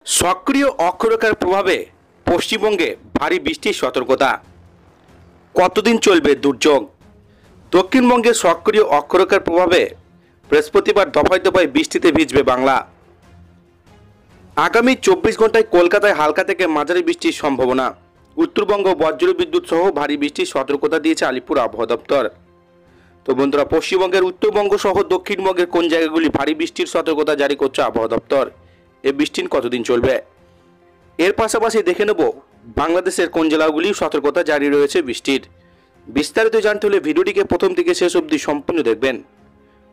সক্রিয় অক্ষরেখার প্রভাবে পশ্চিমবঙ্গে ভারী বৃষ্টির সতর্কতা। কতদিন চলবে দুর্যোগ? দক্ষিণবঙ্গে সক্রিয় অক্ষরেখার প্রভাবে বৃহস্পতিবার দফায় দফায় বৃষ্টিতে ভিজবে বাংলা। আগামী 24 ঘন্টায় কলকাতায় হালকা থেকে মাঝারি বৃষ্টির সম্ভাবনা। উত্তরবঙ্গ বজ্রবিদ্যুৎ সহ ভারী বৃষ্টির সতর্কতা দিয়েছে আলিপুর আবহাওয়া দপ্তর। তো বন্ধুরা, পশ্চিমবঙ্গের উত্তরবঙ্গ সহ দক্ষিণবঙ্গের কোন জায়গাগুলি ভারী বৃষ্টির সতর্কতা জারি করছে আবহাওয়া দপ্তর? এই বৃষ্টি কতদিন চলবে? এর পাশাপাশি দেখে নেব বাংলাদেশের কোন জেলাগুলি সতর্কতা জারি রয়েছে বৃষ্টির। বিস্তারিত জানতে হলে ভিডিওটিকে প্রথম থেকে শেষ অবধি সম্পূর্ণ দেখবেন।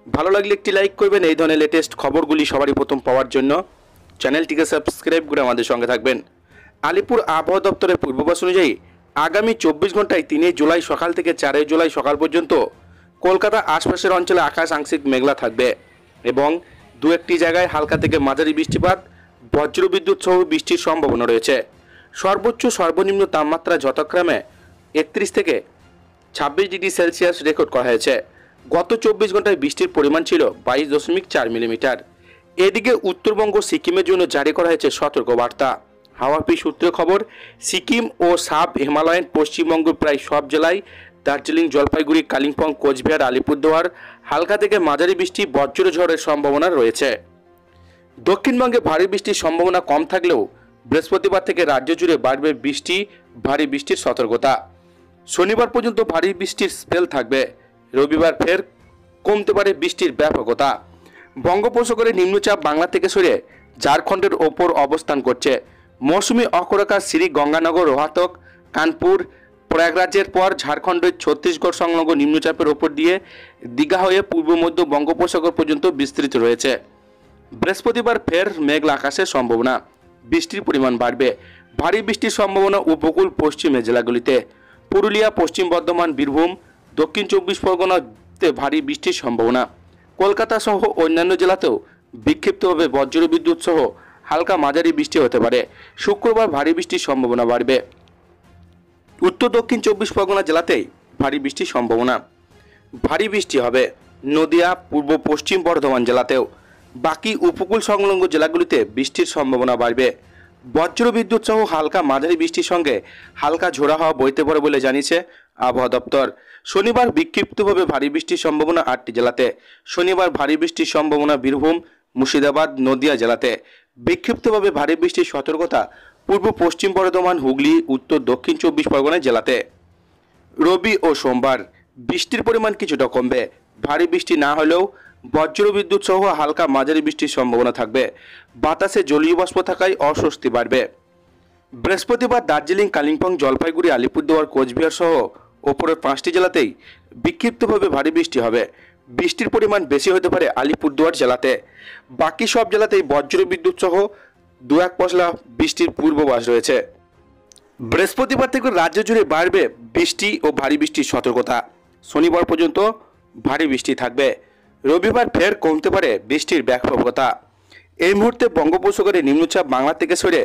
ভালো লাগলে একটি লাইক করবেন। এই ধরনের লেটেস্ট খবরগুলি সবারই প্রথম পাওয়ার জন্য চ্যানেলটিকে সাবস্ক্রাইব করে আমাদের সঙ্গে থাকবেন। আলিপুর আবহাওয়া দপ্তরের পূর্বাভাস অনুযায়ী আগামী 24 ঘন্টায় 3 জুলাই সকাল থেকে 4 জুলাই সকাল পর্যন্ত কলকাতা আশপাশের অঞ্চলে আকাশ আংশিক মেঘলা থাকবে এবং দু একটি জায়গায় হালকা থেকে মাঝারি বৃষ্টিপাত, বজ্রবিদ্যুৎ সহ বৃষ্টির সম্ভাবনা রয়েছে। সর্বোচ্চ সর্বনিম্ন তাপমাত্রা যথাক্রমে 31 থেকে 26 ডিগ্রি সেলসিয়াস রেকর্ড করা হয়েছে। গত 24 ঘন্টায় বৃষ্টির পরিমাণ ছিল 22.4 মিলিমিটার। এদিকে উত্তরবঙ্গ সিকিমের জন্য জারি করা হয়েছে সতর্কবার্তা। হাওয়া অফিস সূত্রে খবর, সিকিম ও সাব হিমালয়ান পশ্চিমবঙ্গের প্রায় সব জেলায়, দার্জিলিং, জলপাইগুড়ি, কালিম্পং, কোচবিহার, আলিপুরদুয়ার হালকা থেকে মাঝারি বৃষ্টি, বজ্রঝড়ের সম্ভাবনা রয়েছে। দক্ষিণবঙ্গে ভারী বৃষ্টির সম্ভাবনা কম থাকলেও বৃহস্পতিবার থেকে রাজ্য জুড়ে বাড়বে ভারী বৃষ্টির সতর্কতা। শনিবার পর্যন্ত ভারী বৃষ্টির স্পেল থাকবে। রবিবার ফের কমতে পারে বৃষ্টির ব্যাপকতা। বঙ্গোপসাগরে নিম্নচাপ বাংলা থেকে সরে ঝাড়খণ্ডের ওপর অবস্থান করছে। মৌসুমী অক্ষরেখা শ্রী গঙ্গানগর, রোহতক, কানপুর, প্রয়াগরাজের পর ঝাড়খণ্ডের ছত্তিশগড় সংলগ্ন নিম্নচাপের ওপর দিয়ে দীঘা হয়ে পূর্ব মধ্য বঙ্গোপসাগর পর্যন্ত বিস্তৃত রয়েছে। বৃহস্পতিবার ফের মেঘলা আকাশের সম্ভাবনা। বৃষ্টির পরিমাণ বাড়বে। ভারী বৃষ্টির সম্ভাবনা উপকূল পশ্চিমের জেলাগুলিতে। পুরুলিয়া, পশ্চিম বর্ধমান, বীরভূম, দক্ষিণ 24 পরগনাতে ভারী বৃষ্টির সম্ভাবনা। কলকাতা সহ অন্যান্য জেলাতেও বিক্ষিপ্তভাবে বজ্রবিদ্যুৎ সহ হালকা মাঝারি বৃষ্টি হতে পারে। শুক্রবার ভারী বৃষ্টির সম্ভাবনা বাড়বে। উত্তর দক্ষিণ 24 পরগনা জেলাতেই ভারী বৃষ্টির সম্ভাবনা। ভারী বৃষ্টি হবে নদিয়া, পূর্ব পশ্চিম বর্ধমান জেলাতেও। বাকি উপকূল সংলগ্ন জেলাগুলিতে বৃষ্টির সম্ভাবনা বাড়বে। বজ্রবিদ্যুৎ সহ হালকা মাঝারি বৃষ্টির সঙ্গে হালকা ঝোড়া হাওয়া বইতে পারে বলে জানিয়েছে আবহাওয়া দপ্তর। শনিবার বিক্ষিপ্তভাবে ভারী বৃষ্টির সম্ভাবনা 8টি জেলাতে। শনিবার ভারী বৃষ্টির সম্ভাবনা বীরভূম, মুর্শিদাবাদ, নদিয়া জেলাতে। বিক্ষিপ্তভাবে ভারী বৃষ্টির সতর্কতা পূর্ব পশ্চিম বর্ধমান, হুগলি, উত্তর দক্ষিণ 24 পরগনা জেলাতে। রবি ও সোমবার বৃষ্টির পরিমাণ কিছুটা কমবে। ভারী বৃষ্টি না হলেও বজ্রবিদ্যুৎ সহ হালকা মাঝারি বৃষ্টির সম্ভাবনা থাকবে। বাতাসে জলীয় বাষ্প থাকায় অস্বস্তি বাড়বে। বৃহস্পতিবার দার্জিলিং, কালিম্পং, জলপাইগুড়ি, আলিপুরদুয়ার, কোচবিহার সহ ওপরের 5টি জেলাতেই বিক্ষিপ্তভাবে ভারী বৃষ্টি হবে। বৃষ্টির পরিমাণ বেশি হতে পারে আলিপুরদুয়ার জেলাতে। বাকি সব জেলাতেই বজ্রবিদ্যুৎ সহ 2-1 পশলা বৃষ্টির পূর্বাভাস রয়েছে। বৃহস্পতিবার থেকে রাজ্য জুড়ে বাড়বে বৃষ্টি ও ভারী বৃষ্টির সতর্কতা। শনিবার পর্যন্ত ভারী বৃষ্টি থাকবে। রবিবার ফের কমতে পারে বৃষ্টির ব্যাপকতা। এই মুহূর্তে বঙ্গোপসাগরে নিম্নচাপ বাংলা থেকে সরে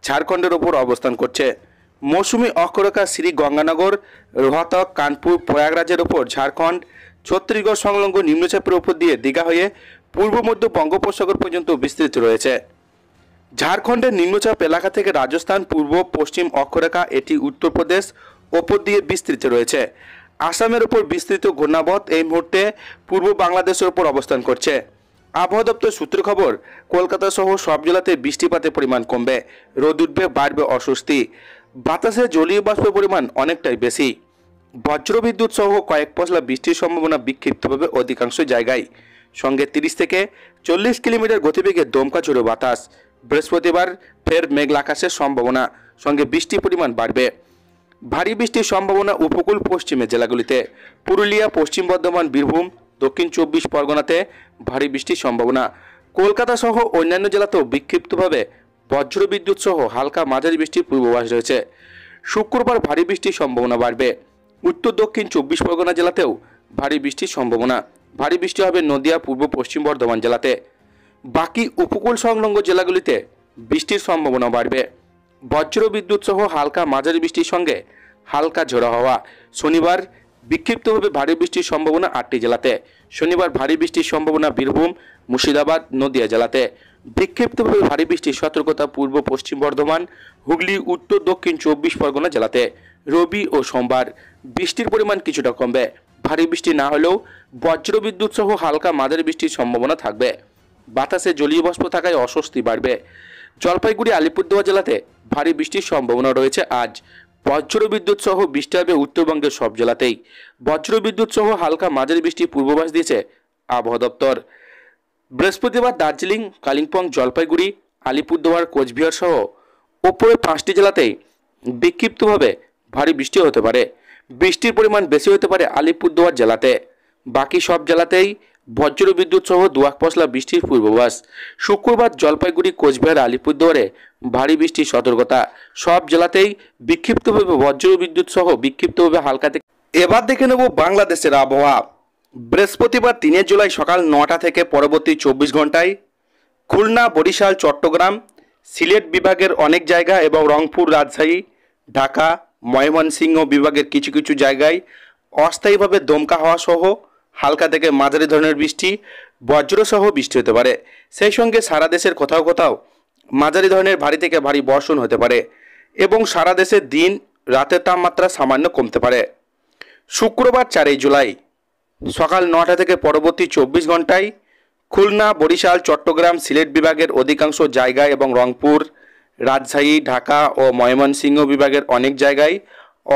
ঝাড়খণ্ডের ওপর অবস্থান করছে। মৌসুমী অক্ষরেখা শ্রী গঙ্গানগর, রোহতক, কানপুর, প্রয়াগরাজের ওপর ঝাড়খণ্ড, ছত্তিশগড় সংলগ্ন নিম্নচাপের ওপর দিয়ে দীঘা হয়ে পূর্ব মধ্য বঙ্গোপসাগর পর্যন্ত বিস্তৃত রয়েছে। ঝাড়খণ্ডের নিম্নচাপ এলাকা থেকে রাজস্থান, পূর্ব পশ্চিম অক্ষরেখা এটি উত্তরপ্রদেশ ওপর দিয়ে বিস্তৃত রয়েছে। আসামের উপর বিস্তৃত ঘূর্ণাবর্ত এই মুহূর্তে পূর্ব বাংলাদেশের উপর অবস্থান করছে। আবহাওয়া দপ্তর সূত্র খবর, কলকাতা সহ সব জেলাতে বৃষ্টিপাতের পরিমাণ কমবে। রোদ উঠবে, বাড়বে অস্বস্তি। বাতাসে জলীয় বাষ্পের পরিমাণ অনেকটাই বেশি। বজ্রবিদ্যুৎ সহ কয়েক পশলা বৃষ্টির সম্ভাবনা বিক্ষিপ্তভাবে অধিকাংশ জায়গায়। সঙ্গে 30 থেকে 40 কিলোমিটার গতিবেগে দমকা ঝোড়ো বাতাস। বৃহস্পতিবার ফের মেঘলা আকাশের সম্ভাবনা, সঙ্গে বৃষ্টির পরিমাণ বাড়বে। ভারী বৃষ্টির সম্ভাবনা উপকূল পশ্চিমের জেলাগুলিতে। পুরুলিয়া, পশ্চিম বর্ধমান, বীরভূম, দক্ষিণ 24 পরগনাতে ভারী বৃষ্টির সম্ভাবনা। কলকাতা সহ অন্যান্য জেলাতেও বিক্ষিপ্তভাবে বজ্রবিদ্যুৎ সহ হালকা মাঝারি বৃষ্টির পূর্বাভাস রয়েছে। শুক্রবার ভারী বৃষ্টির সম্ভাবনা বাড়বে। উত্তর দক্ষিণ 24 পরগনা জেলাতেও ভারী বৃষ্টির সম্ভাবনা। ভারী বৃষ্টি হবে নদিয়া, পূর্ব পশ্চিম বর্ধমান জেলাতে। বাকি উপকূল সংলগ্ন জেলাগুলিতে বৃষ্টির সম্ভাবনা বাড়বে। বজ্রবিদ্যুৎ সহ হালকা মাঝারি বৃষ্টির সঙ্গে হালকা ঝোড়ো হাওয়া। শনিবার বিক্ষিপ্তভাবে ভারী বৃষ্টির সম্ভাবনা 8টি জেলাতে। শনিবার ভারী বৃষ্টির সম্ভাবনা বীরভূম, মুর্শিদাবাদ, নদিয়া জেলাতে। বিক্ষিপ্তভাবে ভারী বৃষ্টির সতর্কতা পূর্ব পশ্চিম বর্ধমান, হুগলি, উত্তর দক্ষিণ 24 পরগনা জেলাতে। রবি ও সোমবার বৃষ্টির পরিমাণ কিছুটা কমবে। ভারী বৃষ্টি না হলেও বজ্রবিদ্যুৎ সহ হালকা মাঝারি বৃষ্টির সম্ভাবনা থাকবে। বাতাসে জলীয় বাষ্প থাকায় অস্বস্তি বাড়বে। জলপাইগুড়ি, আলিপুরদুয়ার জেলাতে ভারী বৃষ্টির সম্ভাবনা রয়েছে আজ। বজ্রবিদ্যুৎ সহ বৃষ্টি হবে উত্তরবঙ্গের সব জেলাতেই। বজ্রবিদ্যুৎ সহ হালকা মাঝারি বৃষ্টির পূর্বাভাস দিয়েছে আবহাওয়া দপ্তর। বৃহস্পতিবার দার্জিলিং, কালিম্পং, জলপাইগুড়ি, আলিপুরদুয়ার, কোচবিহার সহ ওপরের 5টি জেলাতেই বিক্ষিপ্তভাবে ভারী বৃষ্টি হতে পারে। বৃষ্টির পরিমাণ বেশি হতে পারে আলিপুরদুয়ার জেলাতে। বাকি সব জেলাতেই বজ্রবিদ্যুৎ সহ দুয়াক পশলা বৃষ্টির পূর্বাভাস। শুক্রবার জলপাইগুড়ি, কোচবিহার, আলিপুরদুয়ারে ভারী বৃষ্টির সতর্কতা। সব জেলাতেই বিক্ষিপ্তভাবে বজ্রবিদ্যুৎ সহ বিক্ষিপ্তভাবে হালকা থেকে। এবার দেখে নেব বাংলাদেশের আবহাওয়া। বৃহস্পতিবার 3 জুলাই সকাল 9টা থেকে পরবর্তী 24 ঘন্টায় খুলনা, বরিশাল, চট্টগ্রাম, সিলেট বিভাগের অনেক জায়গা এবং রংপুর, রাজশাহী, ঢাকা, ময়মনসিংহ বিভাগের কিছু কিছু জায়গায় অস্থায়ীভাবে দমকা হাওয়া সহ হালকা থেকে মাঝারি ধরনের বৃষ্টি, বজ্রসহ বৃষ্টি হতে পারে। সেই সঙ্গে সারা দেশের কোথাও কোথাও মাঝারি ধরনের ভারী থেকে ভারী বর্ষণ হতে পারে এবং সারা দেশে দিন রাতের তাপমাত্রা সামান্য কমতে পারে। শুক্রবার 4 জুলাই সকাল 9টা থেকে পরবর্তী 24 ঘন্টায় খুলনা, বরিশাল, চট্টগ্রাম, সিলেট বিভাগের অধিকাংশ জায়গায় এবং রংপুর, রাজশাহী, ঢাকা ও ময়মনসিংহ বিভাগের অনেক জায়গায়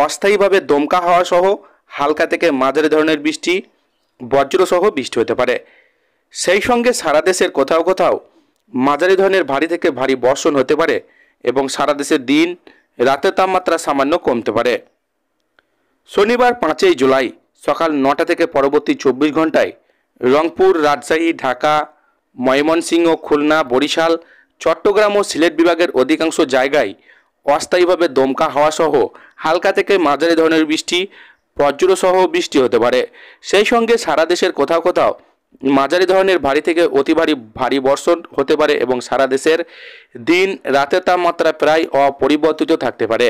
অস্থায়ীভাবে দমকা হাওয়া সহ হালকা থেকে মাঝারি ধরনের বৃষ্টি, বজ্রসহ বৃষ্টি হতে পারে। সেই সঙ্গে সারা দেশের কোথাও কোথাও মাঝারি ধরনের ভারী থেকে ভারী বর্ষণ হতে পারে এবং সারা দেশের দিন রাতের তাপমাত্রা সামান্য কমতে পারে। শনিবার 5 জুলাই সকাল 9টা থেকে পরবর্তী 24 ঘন্টায় রংপুর, রাজশাহী, ঢাকা, ময়মনসিংহ, খুলনা, বরিশাল, চট্টগ্রাম ও সিলেট বিভাগের অধিকাংশ জায়গায় অস্থায়ীভাবে দমকা হাওয়া সহ হালকা থেকে মাঝারি ধরনের বৃষ্টি, বজ্রসহ বৃষ্টি হতে পারে। সেই সঙ্গে সারা দেশের কোথাও কোথাও মাঝারি ধরনের ভারী থেকে অতি ভারী বর্ষণ হতে পারে এবং সারা দেশের দিন রাতের তাপমাত্রা প্রায় অপরিবর্তিত থাকতে পারে।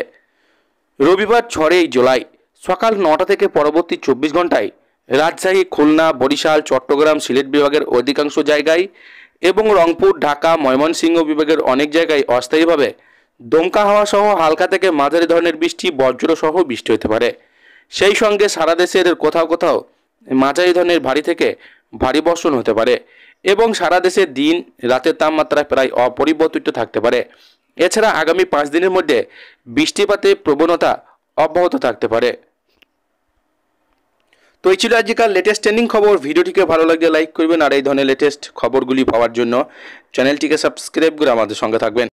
রবিবার 6 জুলাই সকাল 9টা থেকে পরবর্তী 24 ঘন্টায় রাজশাহী, খুলনা, বরিশাল, চট্টগ্রাম, সিলেট বিভাগের অধিকাংশ জায়গায় এবং রংপুর, ঢাকা, ময়মনসিংহ বিভাগের অনেক জায়গায় অস্থায়ীভাবে দমকা হাওয়া সহ হালকা থেকে মাঝারি ধরনের বৃষ্টি, বজ্রসহ বৃষ্টি হতে পারে। সেই সঙ্গে সারা দেশের কোথাও কোথাও মাঝারি ধরনের ভারী থেকে ভারী বর্ষণ হতে পারে এবং সারা দেশে দিন রাতের তাপমাত্রা প্রায় অপরিবর্তিত থাকতে পারে। এছাড়া আগামী 5 দিনের মধ্যে বৃষ্টিপাতের প্রবণতা অব্যাহত থাকতে পারে। তো এই ছিল আজকের লেটেস্ট ট্রেন্ডিং খবর। ভিডিওটিকে ভালো লাগলে লাইক করবেন আর এই ধরনের লেটেস্ট খবরগুলি পাওয়ার জন্য চ্যানেলটিকে সাবস্ক্রাইব করে আমাদের সঙ্গে থাকবেন।